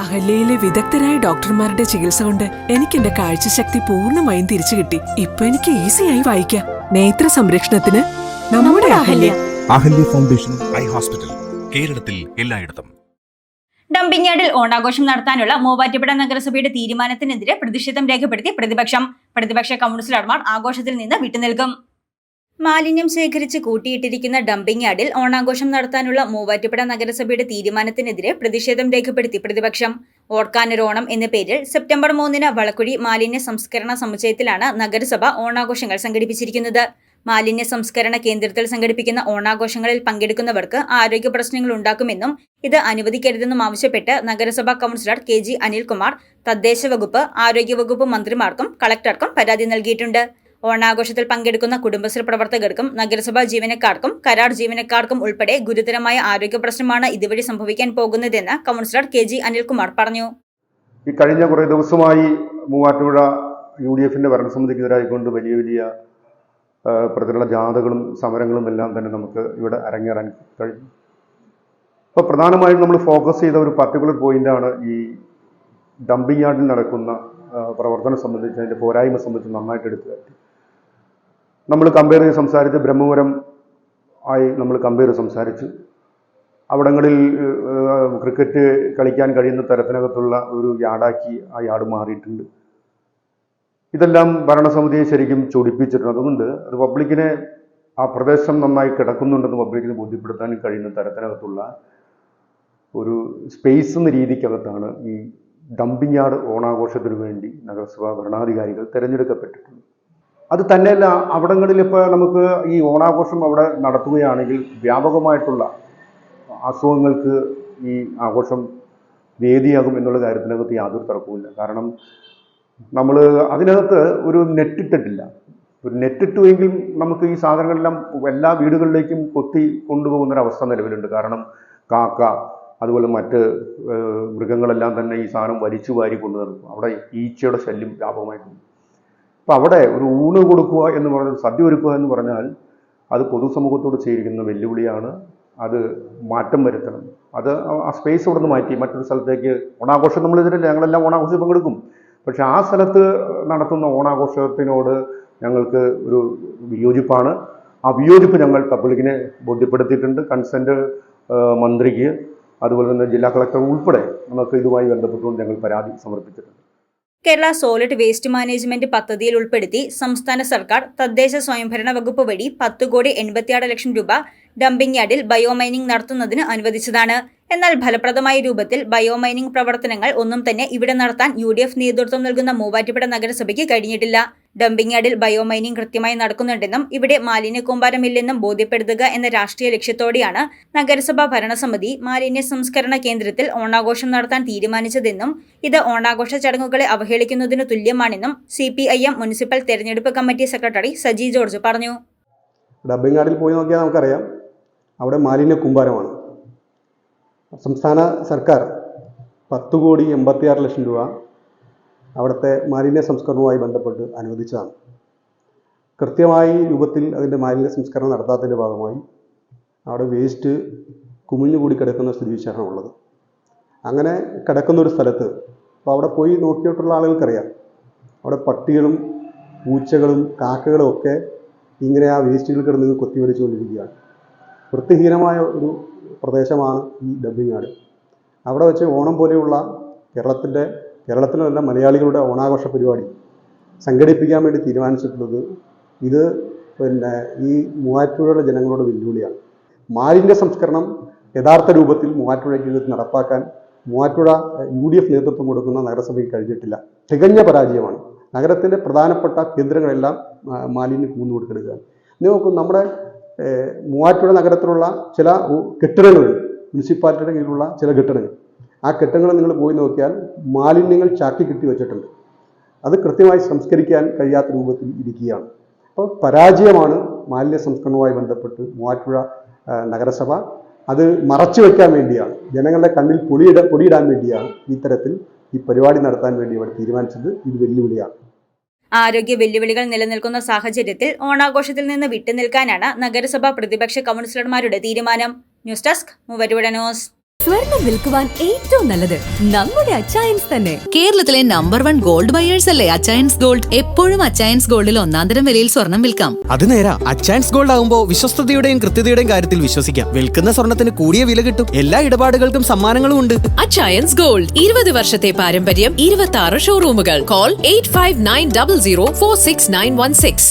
അഹല്യയിലെ വിദഗ്ധരായ ഡോക്ടർമാരുടെ ചികിത്സ കൊണ്ട് എനിക്ക് എന്റെ കാഴ്ചശക്തി പൂർണ്ണമായും തിരിച്ചു കിട്ടി. ഇപ്പൊ എനിക്ക് ഈസിയായി വായിക്കാം. നേത്ര സംരക്ഷണത്തിന് നമ്മുടെ Ahalya. Ahalya foundation eye hospital, കേരളത്തിൽ എല്ലായിടത്തും. ഡംപിംഗ് യാർഡിൽ ഓണാഘോഷം നടത്താനുള്ള മൂവാറ്റുപുഴ നഗരസഭയുടെ തീരുമാനത്തിനെതിരെ പ്രതിഷേധം രേഖപ്പെടുത്തി പ്രതിപക്ഷ കൗൺസിലർമാർ ആഘോഷത്തിൽ നിന്ന് വിട്ടുനിൽക്കും. മാലിന്യം ശേഖരിച്ച് കൂട്ടിയിട്ടിരിക്കുന്ന ഡംപിംഗ് യാർഡിൽ ഓണാഘോഷം നടത്താനുള്ള മൂവാറ്റുപുഴ നഗരസഭയുടെ തീരുമാനത്തിനെതിരെ പ്രതിഷേധം രേഖപ്പെടുത്തി പ്രതിപക്ഷം. ഓർക്കാനൊരോണം എന്ന പേരിൽ സെപ്റ്റംബർ 3 വളക്കുഴി മാലിന്യ സംസ്കരണ സമുച്ചയത്തിലാണ് നഗരസഭ ഓണാഘോഷങ്ങൾ സംഘടിപ്പിച്ചിരിക്കുന്നത്. മാലിന്യ സംസ്കരണ കേന്ദ്രത്തിൽ സംഘടിപ്പിക്കുന്ന ഓണാഘോഷങ്ങളിൽ പങ്കെടുക്കുന്നവർക്ക് ആരോഗ്യ പ്രശ്നങ്ങൾ ഉണ്ടാക്കുമെന്നും ഇത് അനുവദിക്കരുതെന്നും ആവശ്യപ്പെട്ട് നഗരസഭാ കൗൺസിലർ KG അനിൽകുമാർ തദ്ദേശ വകുപ്പ്, ആരോഗ്യവകുപ്പ് മന്ത്രിമാർക്കും കളക്ടർക്കും പരാതി നൽകിയിട്ടുണ്ട്. ഓണാഘോഷത്തിൽ പങ്കെടുക്കുന്ന കുടുംബശ്രീ പ്രവർത്തകർക്കും നഗരസഭാ ജീവനക്കാർക്കും കരാർ ജീവനക്കാർക്കും ഉൾപ്പെടെ ഗുരുതരമായ ആരോഗ്യ പ്രശ്നമാണ് ഇതുവഴി സംഭവിക്കാൻ പോകുന്നതെന്ന് കൗൺസിലർ KG അനിൽകുമാർ പറഞ്ഞു. ഈ കഴിഞ്ഞ കുറേ ദിവസമായി മൂവാറ്റുപുഴ UDFന്റെ ഭരണസമിതിക്കെതിരായിക്കൊണ്ട് വലിയ പ്രതികളുടെ ജാഥകളും സമരങ്ങളും എല്ലാം തന്നെ നമുക്ക് ഇവിടെ അരങ്ങേറാൻ കഴിഞ്ഞു. അപ്പോൾ പ്രധാനമായും നമ്മൾ ഫോക്കസ് ചെയ്ത ഒരു പർട്ടിക്കുലർ പോയിന്റാണ് ഈ ഡംപിംഗ് യാർഡിൽ നടക്കുന്ന പ്രവർത്തനം സംബന്ധിച്ച്, അതിൻ്റെ പോരായ്മ സംബന്ധിച്ച് നന്നായിട്ട് എടുത്തു കാട്ടി. നമ്മൾ കമ്പയർ ചെയ്ത് സംസാരിച്ച് ബ്രഹ്മപുരം ആയി നമ്മൾ കമ്പയർ ചെയ്ത് സംസാരിച്ചു. അവിടങ്ങളിൽ ക്രിക്കറ്റ് കളിക്കാൻ കഴിയുന്ന തരത്തിനകത്തുള്ള ഒരു യാർഡാക്കി ആ യാർഡ് മാറിയിട്ടുണ്ട്. ഇതെല്ലാം ഭരണസമിതിയെ ശരിക്കും ചൊടിപ്പിച്ചിട്ടുണ്ട്. അതുകൊണ്ട് അത് പബ്ലിക്കിനെ ആ പ്രദേശം നന്നായി കിടക്കുന്നുണ്ടെന്ന് പബ്ലിക്കിന് ബോധ്യപ്പെടുത്താൻ കഴിയുന്ന തരത്തിനകത്തുള്ള ഒരു സ്പേസ് എന്ന രീതിക്കകത്താണ് ഈ ഡംപിംഗ് യാർഡ് ഓണാഘോഷത്തിന് വേണ്ടി നഗരസഭാ ഭരണാധികാരികൾ തിരഞ്ഞെടുക്കപ്പെട്ടിട്ടുണ്ട്. അത് തന്നെയല്ല, അവിടങ്ങളിൽ ഇപ്പോൾ നമുക്ക് ഈ ഓണാഘോഷം അവിടെ നടത്തുകയാണെങ്കിൽ വ്യാപകമായിട്ടുള്ള അസുഖങ്ങൾക്ക് ഈ ആഘോഷം വേദിയാകും എന്നുള്ള കാര്യത്തിനകത്ത് യാതൊരു തർക്കവുമില്ല. കാരണം നമ്മൾ അതിനകത്ത് ഒരു നെറ്റിട്ടിട്ടില്ല. ഒരു നെറ്റിട്ടുവെങ്കിൽ നമുക്ക് ഈ സാധനങ്ങളെല്ലാം എല്ലാ വീടുകളിലേക്കും കൊത്തി കൊണ്ടുപോകുന്നൊരവസ്ഥ നിലവിലുണ്ട്. കാരണം കാക്ക അതുപോലെ മറ്റ് മൃഗങ്ങളെല്ലാം തന്നെ ഈ സാധനം വലിച്ചു വാരി കൊണ്ടു നടക്കും. അവിടെ ഈച്ചയുടെ ശല്യം വ്യാപകമായിട്ടുണ്ട്. അപ്പം അവിടെ ഒരു ഊണ് കൊടുക്കുക എന്ന് പറഞ്ഞാൽ, സദ്യ ഒരുക്കുക എന്ന് പറഞ്ഞാൽ അത് പൊതുസമൂഹത്തോട് ചെയ്തിരിക്കുന്ന വെല്ലുവിളിയാണ്. അത് മാറ്റം വരുത്തണം. അത് ആ സ്പേസ് അവിടെ നിന്ന് മാറ്റി മറ്റൊരു സ്ഥലത്തേക്ക് ഓണാഘോഷം നമ്മളിതിലല്ല, ഞങ്ങളെല്ലാം ഓണാഘോഷം പങ്കെടുക്കും. പക്ഷെ ആ സ്ഥലത്ത് നടത്തുന്ന ഓണാഘോഷത്തിനോട് ഞങ്ങൾക്ക് ഒരു വിയോജിപ്പാണ്. ആ വിയോജിപ്പ് ഞങ്ങൾ പബ്ലിക്കിനെ ബോധ്യപ്പെടുത്തിയിട്ടുണ്ട്. കൺസെൻറ്റ് മന്ത്രിക്ക് അതുപോലെ തന്നെ ജില്ലാ കളക്ടർ ഉൾപ്പെടെ നമുക്ക് ഇതുമായി ബന്ധപ്പെട്ടുകൊണ്ട് ഞങ്ങൾ പരാതി സമർപ്പിച്ചിട്ടുണ്ട്. കേരള സോളിഡ് വേസ്റ്റ് മാനേജ്മെന്റ് പദ്ധതിയിൽ ഉൾപ്പെടുത്തി സംസ്ഥാന സർക്കാർ തദ്ദേശ സ്വയംഭരണ വകുപ്പ് വഴി 10,86 ലക്ഷം രൂപ ഡംപിംഗ് യാർഡിൽ ബയോമൈനിംഗ് നടത്തുന്നതിന് അനുവദിച്ചതാണ്. എന്നാൽ ഫലപ്രദമായ രൂപത്തിൽ ബയോമൈനിംഗ് പ്രവർത്തനങ്ങൾ ഒന്നും തന്നെ ഇവിടെ നടത്താൻ UDF നേതൃത്വം നൽകുന്ന മൂവാറ്റുപുഴ നഗരസഭയ്ക്ക് കഴിഞ്ഞിട്ടില്ല. ഡംപിംഗ് യാർഡിൽ ബയോമൈനിംഗ് കൃത്യമായി നടക്കുന്നുണ്ടെന്നും ഇവിടെ മാലിന്യ കൂമ്പാരമില്ലെന്നും ബോധ്യപ്പെടുത്തുക എന്ന രാഷ്ട്രീയ ലക്ഷ്യത്തോടെയാണ് നഗരസഭാ ഭരണസമിതി മാലിന്യ സംസ്കരണ കേന്ദ്രത്തിൽ ഓണാഘോഷം നടത്താൻ തീരുമാനിച്ചതെന്നും ഇത് ഓണാഘോഷ ചടങ്ങുകളെ അവഹേളിക്കുന്നതിന് തുല്യമാണെന്നും CPIM മുനിസിപ്പൽ തെരഞ്ഞെടുപ്പ് കമ്മിറ്റി സെക്രട്ടറി സജി ജോർജ് പറഞ്ഞു. ഡംപിംഗ് യാർഡിൽ പോയി നോക്കിയാൽ നമുക്കറിയാം, അവിടെ മാലിന്യ കൂമ്പാരമാണ്. സംസ്ഥാന സർക്കാർ 10,86 ലക്ഷം രൂപ അവിടുത്തെ മാലിന്യ സംസ്കരണവുമായി ബന്ധപ്പെട്ട് അനുവദിച്ചതാണ്. കൃത്യമായി രൂപത്തിൽ അതിൻ്റെ മാലിന്യ സംസ്കരണം നടത്താത്തതിൻ്റെ ഭാഗമായി അവിടെ വേസ്റ്റ് കുമിഞ്ഞുകൂടി കിടക്കുന്ന സ്ഥിതിവിശേഷമാണുള്ളത്. അങ്ങനെ കിടക്കുന്നൊരു സ്ഥലത്ത് അപ്പോൾ അവിടെ പോയി നോക്കിയിട്ടുള്ള ആളുകൾക്കറിയാം, അവിടെ പട്ടികളും പൂച്ചകളും കാക്കകളും ഒക്കെ ഇങ്ങനെ ആ വേസ്റ്റുകൾ കിടന്ന് കൊത്തിവലിച്ചുകൊണ്ടിരിക്കുകയാണ്. വൃത്തിഹീനമായ ഒരു പ്രദേശമാണ് ഈ ഡംപിംഗ് യാർഡ്. അവിടെ വെച്ച് ഓണം പോലെയുള്ള കേരളത്തിലല്ല മലയാളികളുടെ ഓണാഘോഷ പരിപാടി സംഘടിപ്പിക്കാൻ വേണ്ടി തീരുമാനിച്ചിട്ടുള്ളത് ഇത് ഈ മൂവാറ്റുപുഴയുടെ ജനങ്ങളോട് വെല്ലുവിളിയാണ്. മാലിന്യ സംസ്കരണം യഥാർത്ഥ രൂപത്തിൽ മൂവാറ്റുപുഴയ്ക്ക് നടപ്പാക്കാൻ മൂവാറ്റുപുഴ UDF നേതൃത്വം കൊടുക്കുന്ന നഗരസഭയ്ക്ക് കഴിഞ്ഞിട്ടില്ല. തികഞ്ഞ പരാജയമാണ്. നഗരത്തിൻ്റെ പ്രധാനപ്പെട്ട കേന്ദ്രങ്ങളെല്ലാം മാലിന്യം കൂന്നുകൊടുക്കെടുക്കുകയാണ്. നോക്കൂ, നമ്മുടെ മൂവാറ്റുപുഴ നഗരത്തിലുള്ള ചില കെട്ടിടങ്ങളുണ്ട്, മുനിസിപ്പാലിറ്റിയുടെ കീഴിലുള്ള ചില കെട്ടിടങ്ങൾ. ആ കെട്ടിടങ്ങൾ നിങ്ങൾ പോയി നോക്കിയാൽ മാലിന്യങ്ങൾ ചാക്കി കെട്ടി വെച്ചിട്ടുണ്ട്. അത് കൃത്യമായി സംസ്കരിക്കാൻ കഴിയാത്ത രൂപത്തിൽ ഇരിക്കുകയാണ്. അപ്പോൾ പരാജയമാണ് മാലിന്യ സംസ്കരണവുമായി ബന്ധപ്പെട്ട് മൂവാറ്റുപുഴ നഗരസഭ. അത് മറച്ചു വയ്ക്കാൻ വേണ്ടിയാണ്, ജനങ്ങളുടെ കണ്ണിൽ പൊടിയിടാൻ വേണ്ടിയാണ് ഇത്തരത്തിൽ ഈ പരിപാടി നടത്താൻ വേണ്ടി അവർ തീരുമാനിച്ചത്. ഇത് വെല്ലുവിളിയാണ്. ആരോഗ്യ വെല്ലുവിളികൾ നിലനിൽക്കുന്ന സാഹചര്യത്തിൽ ഓണാഘോഷത്തിൽ നിന്ന് വിട്ടുനിൽക്കാനാണ് നഗരസഭാ പ്രതിപക്ഷ കൗൺസിലർമാരുടെ തീരുമാനം. News desk Muvattupuzha news. സ്വർണം വിൽക്കുവാൻ ഏറ്റവും നല്ലത് നമ്മുടെ അച്ചയൻസ് തന്നെ. കേരളത്തിലെ നമ്പർ 1 ഗോൾഡ് ബയേഴ്സ് അല്ലേ അച്ചയൻസ് ഗോൾഡ്. എപ്പോഴും അച്ചയൻസ് ഗോൾഡിൽ ഒന്നാന്തരം വിലയിൽ സ്വർണം വിൽക്കാം. അത് നേരാ. അച്ചയൻസ് ഗോൾഡ് ആകുമ്പോൾ വിശ്വസ്തതയുടെയും കൃത്യതയുടെയും കാര്യത്തിൽ വിശ്വസിക്കാം. വിൽക്കുന്ന സ്വർണത്തിന് കൂടിയ വില കിട്ടും. എല്ലാ ഇടപാടുകൾക്കും സമ്മാനങ്ങളും ഉണ്ട്. അച്ചയൻസ് ഗോൾഡ് 20 വർഷത്തെ പാരമ്പര്യം, 26 ഷോറൂമുകൾ. കോൾ 8590046916.